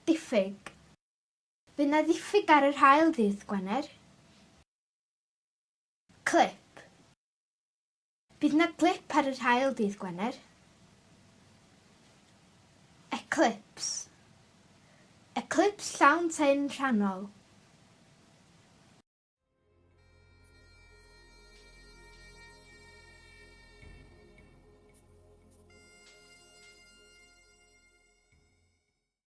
Diffyg. Bydd 'na ddiffyg ar yr haul ddydd Gwener. Clip. Bydd 'na glip ar yr haul dydd Gwener. Eclips. Eclips llawn teun rhannol.